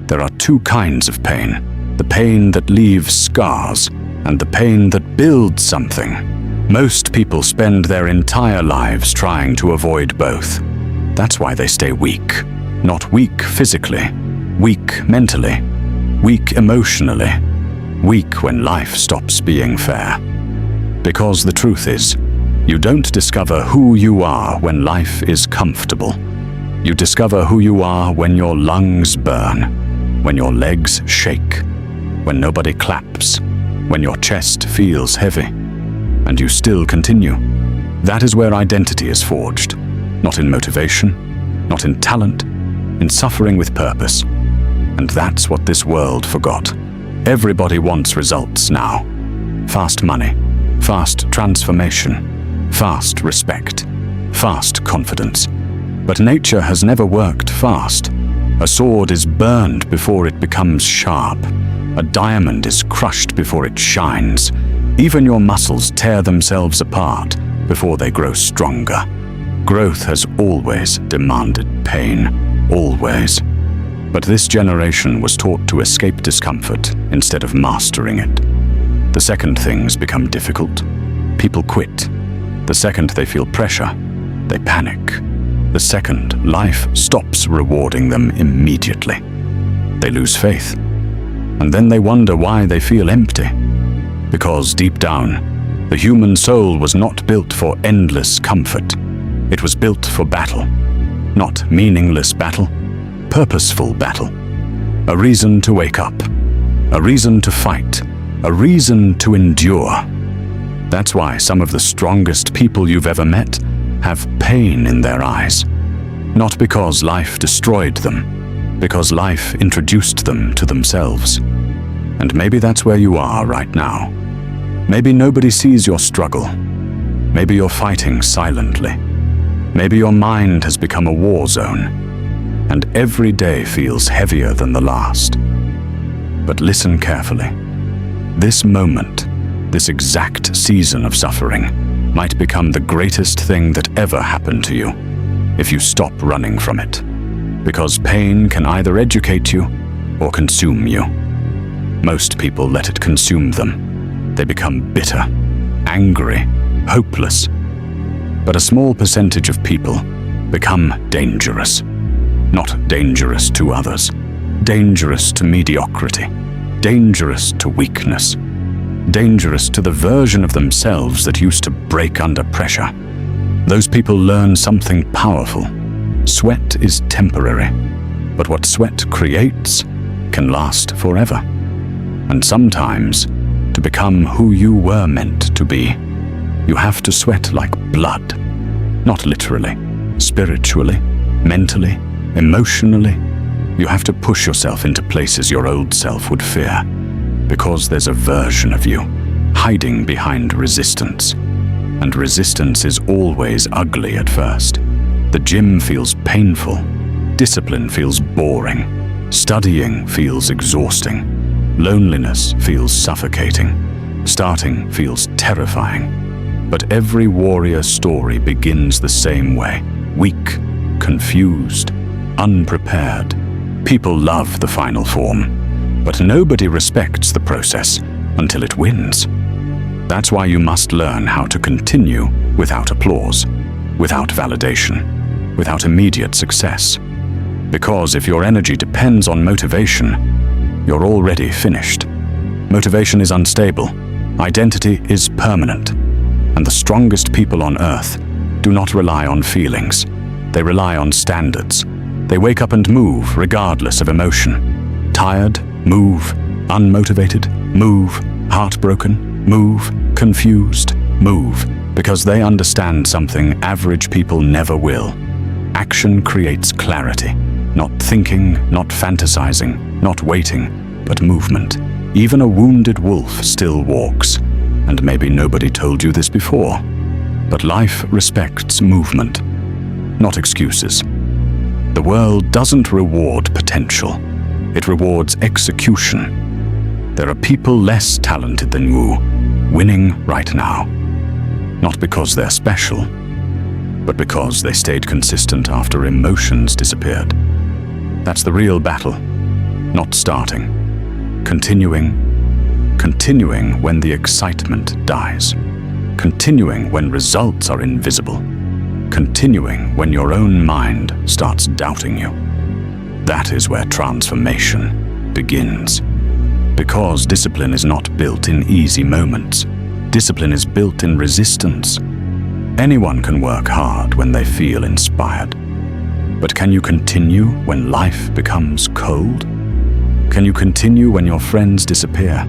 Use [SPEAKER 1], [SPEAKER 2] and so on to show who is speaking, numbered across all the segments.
[SPEAKER 1] There are two kinds of pain: the pain that leaves scars and the pain that builds something. Most people spend their entire lives trying to avoid both. That's why they stay weak. Not weak physically, weak mentally, weak emotionally, weak when life stops being fair. Because the truth is, you don't discover who you are when life is comfortable. You discover who you are when your lungs burn, when your legs shake, when nobody claps, when your chest feels heavy, and you still continue. That is where identity is forged, not in motivation, not in talent, in suffering with purpose. And that's what this world forgot. Everybody wants results now. Fast money, fast transformation, fast respect, fast confidence. But nature has never worked fast. A sword is burned before it becomes sharp. A diamond is crushed before it shines. Even your muscles tear themselves apart before they grow stronger. Growth has always demanded pain, always. But this generation was taught to escape discomfort instead of mastering it. The second things become difficult, people quit. The second they feel pressure, they panic. The second life stops rewarding them immediately. They lose faith. And then they wonder why they feel empty. Because deep down, the human soul was not built for endless comfort. It was built for battle. Not meaningless battle, purposeful battle. A reason to wake up. A reason to fight. A reason to endure. That's why some of the strongest people you've ever met have pain in their eyes. Not because life destroyed them, because life introduced them to themselves. And maybe that's where you are right now. Maybe nobody sees your struggle. Maybe you're fighting silently. Maybe your mind has become a war zone, and every day feels heavier than the last. But listen carefully. This moment, this exact season of suffering, might become the greatest thing that ever happened to you if you stop running from it. Because pain can either educate you or consume you. Most people let it consume them. They become bitter, angry, hopeless. But a small percentage of people become dangerous. Not dangerous to others, dangerous to mediocrity, dangerous to weakness, dangerous to the version of themselves that used to break under pressure. Those people learn something powerful. Sweat is temporary, but what sweat creates can last forever. And sometimes, to become who you were meant to be, you have to sweat like blood. Not literally, spiritually, mentally, emotionally. You have to push yourself into places your old self would fear, because there's a version of you hiding behind resistance. And resistance is always ugly at first. The gym feels painful. Discipline feels boring. Studying feels exhausting. Loneliness feels suffocating. Starting feels terrifying. But every warrior story begins the same way. Weak, confused, unprepared. People love the final form, but nobody respects the process until it wins. That's why you must learn how to continue without applause, without validation, without immediate success. Because if your energy depends on motivation, you're already finished. Motivation is unstable. Identity is permanent. And the strongest people on earth do not rely on feelings. They rely on standards. They wake up and move regardless of emotion. Tired, move. Unmotivated, move. Heartbroken, move. Confused, move. Because they understand something average people never will. Action creates clarity. Not thinking, not fantasizing, not waiting, but movement. Even a wounded wolf still walks. And maybe nobody told you this before. But life respects movement, not excuses. The world doesn't reward potential. It rewards execution. There are people less talented than you, winning right now. Not because they're special, but because they stayed consistent after emotions disappeared. That's the real battle. not starting. Continuing when the excitement dies. Continuing when results are invisible. Continuing when your own mind starts doubting you. That is where transformation begins. Because discipline is not built in easy moments. Discipline is built in resistance. Anyone can work hard when they feel inspired. But can you continue when life becomes cold? Can you continue when your friends disappear?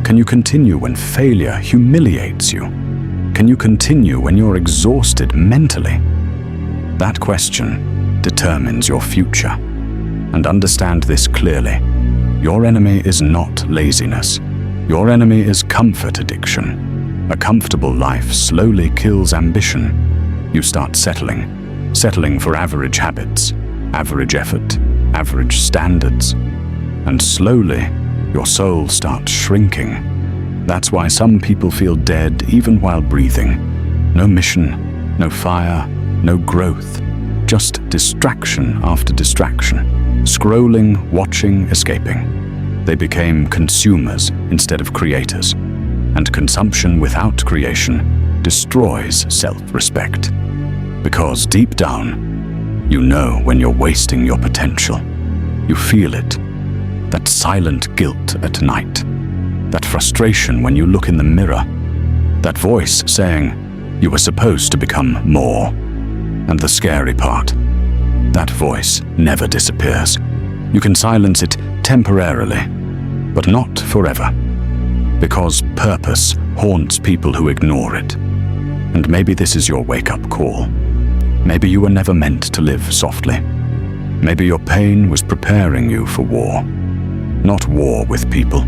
[SPEAKER 1] Can you continue when failure humiliates you? Can you continue when you're exhausted mentally? That question determines your future. And understand this clearly. Your enemy is not laziness. Your enemy is comfort addiction. A comfortable life slowly kills ambition. You start settling for average habits, average effort, average standards. And slowly, your soul starts shrinking. That's why some people feel dead even while breathing. No mission, no fire, no growth. Just distraction after distraction. Scrolling, watching, escaping. They became consumers instead of creators. And consumption without creation destroys self-respect. Because deep down, you know when you're wasting your potential. You feel it. That silent guilt at night. That frustration when you look in the mirror. That voice saying, you were supposed to become more. And the scary part, that voice never disappears. You can silence it temporarily, but not forever. Because purpose haunts people who ignore it. And maybe this is your wake-up call. Maybe you were never meant to live softly. Maybe your pain was preparing you for war. Not war with people.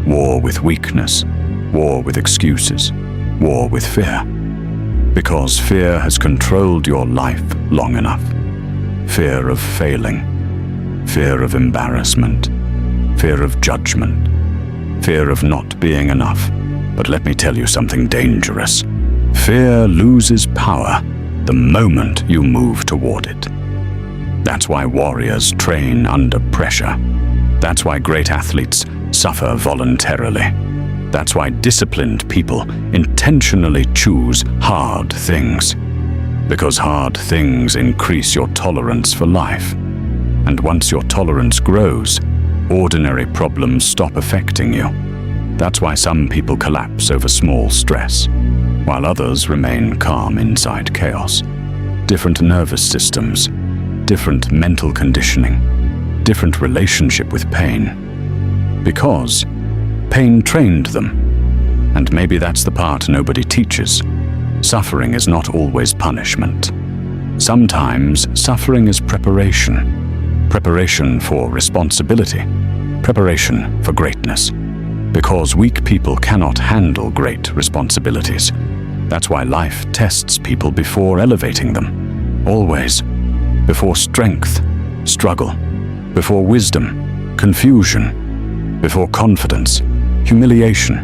[SPEAKER 1] War with weakness. War with excuses. War with fear. Because fear has controlled your life long enough. Fear of failing. Fear of embarrassment. Fear of judgment. Fear of not being enough. But let me tell you something dangerous. Fear loses power the moment you move toward it. That's why warriors train under pressure. That's why great athletes suffer voluntarily. That's why disciplined people intentionally choose hard things. Because hard things increase your tolerance for life. And once your tolerance grows, ordinary problems stop affecting you. That's why some people collapse over small stress, while others remain calm inside chaos. Different nervous systems, different mental conditioning, different relationship with pain. Because pain trained them. And maybe that's the part nobody teaches. Suffering is not always punishment. Sometimes suffering is preparation. Preparation for responsibility. Preparation for greatness. Because weak people cannot handle great responsibilities. That's why life tests people before elevating them. Always. Before strength, struggle. Before wisdom, confusion. Before confidence, humiliation.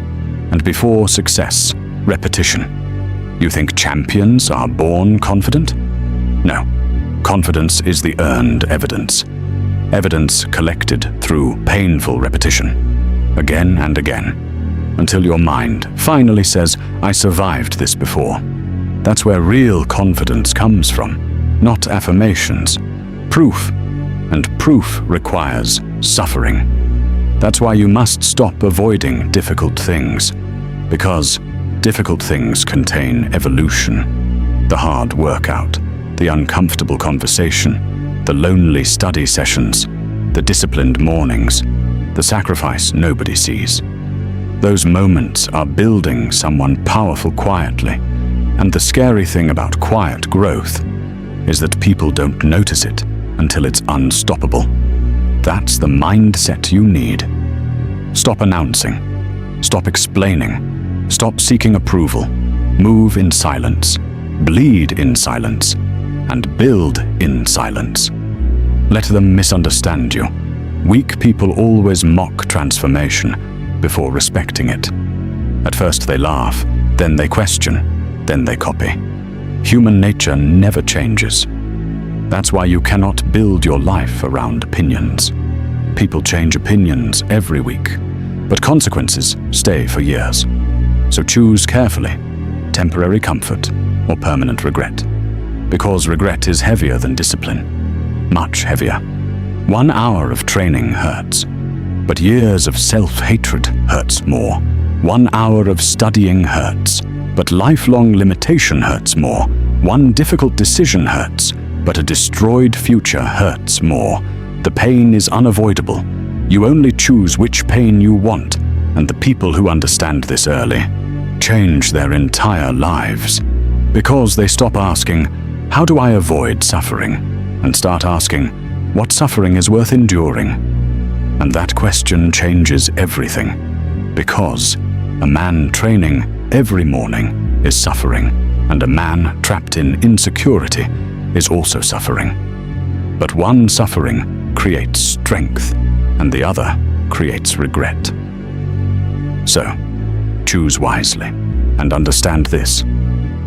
[SPEAKER 1] And before success, repetition. You think champions are born confident? No. Confidence is the earned evidence. Evidence collected through painful repetition. Again and again. Until your mind finally says, I survived this before. That's where real confidence comes from. Not affirmations. Proof. And proof requires suffering. That's why you must stop avoiding difficult things. Because difficult things contain evolution. The hard workout, the uncomfortable conversation, the lonely study sessions, the disciplined mornings, the sacrifice nobody sees. Those moments are building someone powerful quietly. And the scary thing about quiet growth is that people don't notice it until it's unstoppable. That's the mindset you need. Stop announcing. Stop explaining. Stop seeking approval. Move in silence. Bleed in silence. And build in silence. Let them misunderstand you. Weak people always mock transformation before respecting it. At first they laugh, then they question, then they copy. Human nature never changes. That's why you cannot build your life around opinions. People change opinions every week, but consequences stay for years. So choose carefully, temporary comfort or permanent regret. Because regret is heavier than discipline, much heavier. 1 hour of training hurts, but years of self-hatred hurts more. 1 hour of studying hurts, but lifelong limitation hurts more. 1 difficult decision hurts, but a destroyed future hurts more. The pain is unavoidable. You only choose which pain you want, and the people who understand this early change their entire lives. Because they stop asking, "How do I avoid suffering?" and start asking, "What suffering is worth enduring?" And that question changes everything. Because a man training every morning is suffering, and a man trapped in insecurity is also suffering. But one suffering creates strength, and the other creates regret. So, choose wisely, and understand this.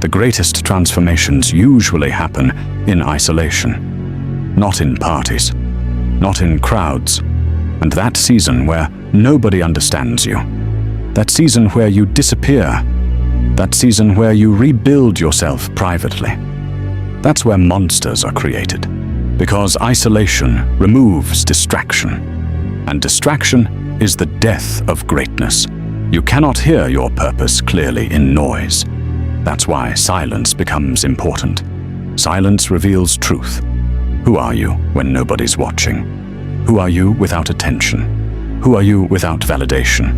[SPEAKER 1] The greatest transformations usually happen in isolation, not in parties, not in crowds, and that season where nobody understands you, that season where you disappear, that season where you rebuild yourself privately. That's where monsters are created, because isolation removes distraction, and distraction is the death of greatness. You cannot hear your purpose clearly in noise. That's why silence becomes important. Silence reveals truth. Who are you when nobody's watching? Who are you without attention? Who are you without validation?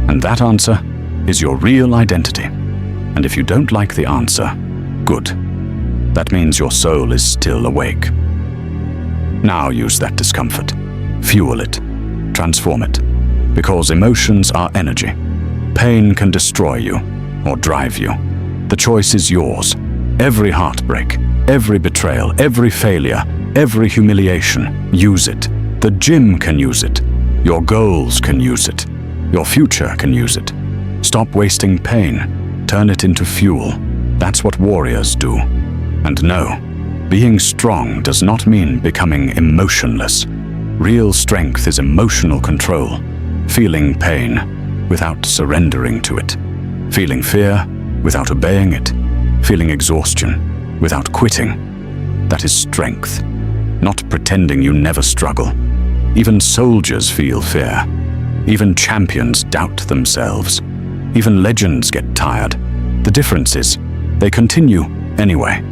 [SPEAKER 1] And that answer is your real identity. And if you don't like the answer, good. That means your soul is still awake. Now use that discomfort. Fuel it. Transform it. Because emotions are energy. Pain can destroy you or drive you. The choice is yours. Every heartbreak, every betrayal, every failure, every humiliation, use it. The gym can use it. Your goals can use it. Your future can use it. Stop wasting pain. Turn it into fuel. That's what warriors do. And no, being strong does not mean becoming emotionless. Real strength is emotional control. Feeling pain without surrendering to it. Feeling fear without obeying it. Feeling exhaustion without quitting. That is strength, not pretending you never struggle. Even soldiers feel fear. Even champions doubt themselves. Even legends get tired. The difference is, they continue anyway.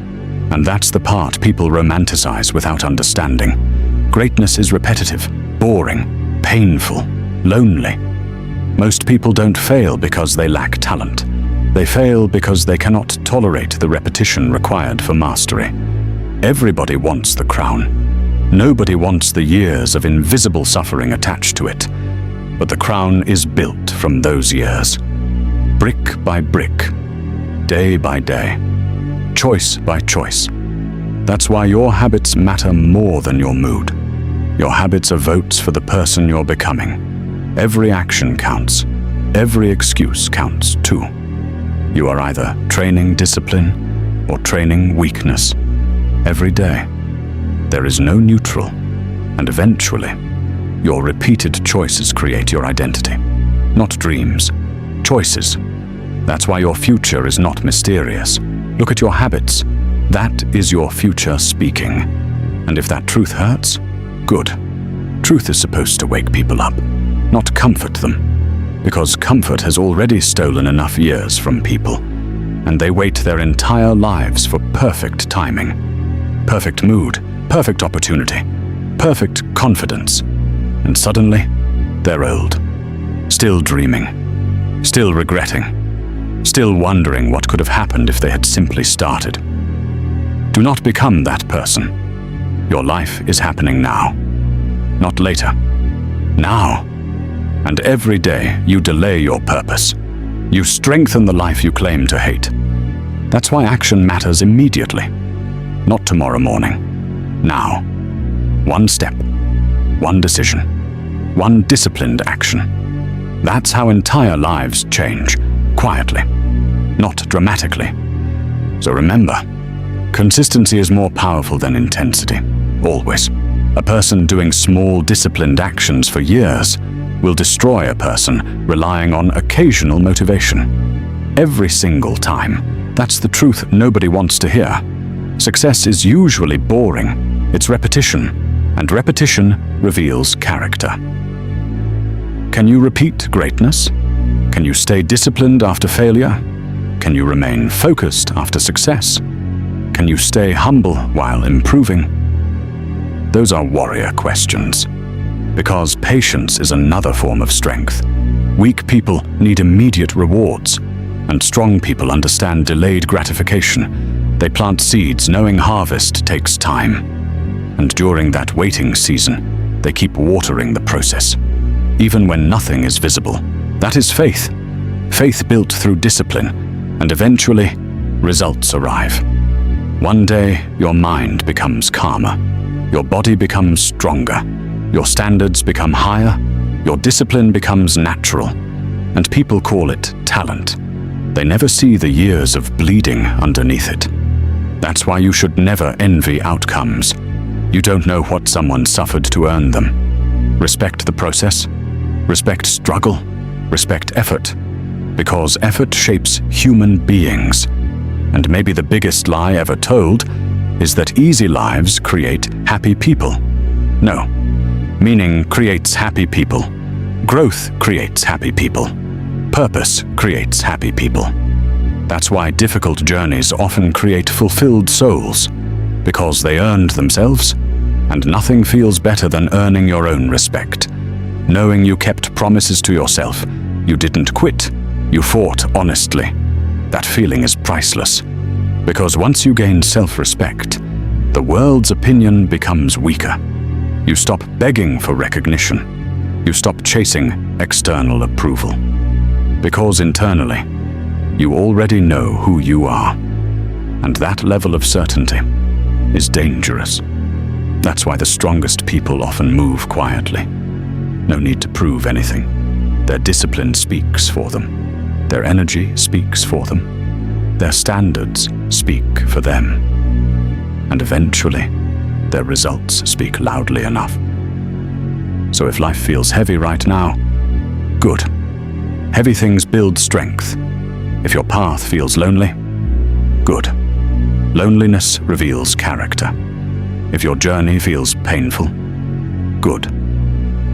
[SPEAKER 1] And that's the part people romanticize without understanding. Greatness is repetitive, boring, painful, lonely. Most people don't fail because they lack talent. They fail because they cannot tolerate the repetition required for mastery. Everybody wants the crown. Nobody wants the years of invisible suffering attached to it. But the crown is built from those years. Brick by brick, day by day, choice by choice. That's why your habits matter more than your mood. Your habits are votes for the person you're becoming. Every action counts. Every excuse counts too. You are either training discipline or training weakness. Every day, there is no neutral, and eventually, your repeated choices create your identity. Not dreams, choices. That's why your future is not mysterious. Look at your habits. That is your future speaking. And if that truth hurts, good. Truth is supposed to wake people up, not comfort them. Because comfort has already stolen enough years from people, and they wait their entire lives for perfect timing. Perfect mood, perfect opportunity, perfect confidence. And suddenly, they're old. Still dreaming. Still regretting. Still wondering what could have happened if they had simply started. Do not become that person. Your life is happening now. Not later. Now. And every day you delay your purpose. You strengthen the life you claim to hate. That's why action matters immediately. Not tomorrow morning. Now. One step. One decision. One disciplined action. That's how entire lives change. Quietly. Not dramatically. So remember, consistency is more powerful than intensity. Always. A person doing small disciplined actions for years will destroy a person relying on occasional motivation. Every single time. That's the truth nobody wants to hear. Success is usually boring. It's repetition, and repetition reveals character. Can you repeat greatness? Can you stay disciplined after failure? Can you remain focused after success? Can you stay humble while improving? Those are warrior questions. Because patience is another form of strength. Weak people need immediate rewards, and strong people understand delayed gratification. They plant seeds knowing harvest takes time. And during that waiting season, they keep watering the process, even when nothing is visible. That is faith. Faith built through discipline, and eventually, results arrive. One day, your mind becomes calmer. Your body becomes stronger. Your standards become higher. Your discipline becomes natural. And people call it talent. They never see the years of bleeding underneath it. That's why you should never envy outcomes. You don't know what someone suffered to earn them. Respect the process. Respect struggle. Respect effort. Because effort shapes human beings. And maybe the biggest lie ever told is that easy lives create happy people. No. Meaning creates happy people. Growth creates happy people. Purpose creates happy people. That's why difficult journeys often create fulfilled souls, because they earned themselves, and nothing feels better than earning your own respect. Knowing you kept promises to yourself, you didn't quit, you fought honestly. That feeling is priceless, because once you gain self-respect, the world's opinion becomes weaker. You stop begging for recognition. You stop chasing external approval. Because internally, you already know who you are. And that level of certainty is dangerous. That's why the strongest people often move quietly. No need to prove anything. Their discipline speaks for them. Their energy speaks for them. Their standards speak for them. And eventually, their results speak loudly enough. So if life feels heavy right now, good. Heavy things build strength. If your path feels lonely, good. Loneliness reveals character. If your journey feels painful, good.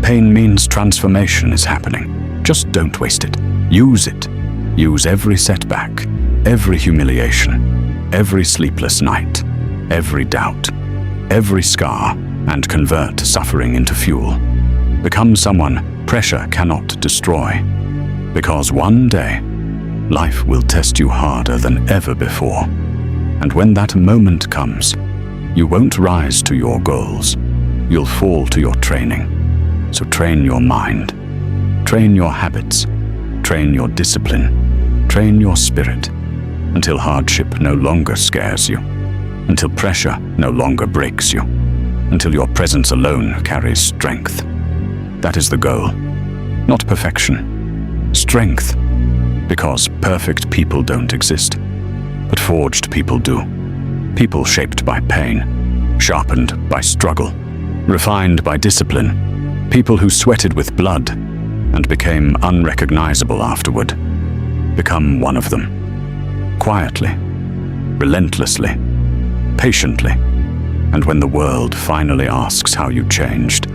[SPEAKER 1] Pain means transformation is happening. Just don't waste it. Use it. Use every setback, every humiliation, every sleepless night, every doubt, every scar, and convert suffering into fuel. Become someone pressure cannot destroy. Because one day, life will test you harder than ever before. And when that moment comes, you won't rise to your goals. You'll fall to your training. So train your mind. Train your habits. Train your discipline. Train your spirit. Until hardship no longer scares you. Until pressure no longer breaks you. Until your presence alone carries strength. That is the goal. Not perfection. Strength. Because perfect people don't exist. But forged people do. People shaped by pain. Sharpened by struggle. Refined by discipline. People who sweated with blood and became unrecognizable afterward. Become one of them. Quietly. Relentlessly. Patiently. And when the world finally asks how you changed,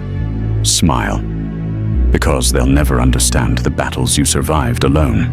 [SPEAKER 1] smile. Because they'll never understand the battles you survived alone.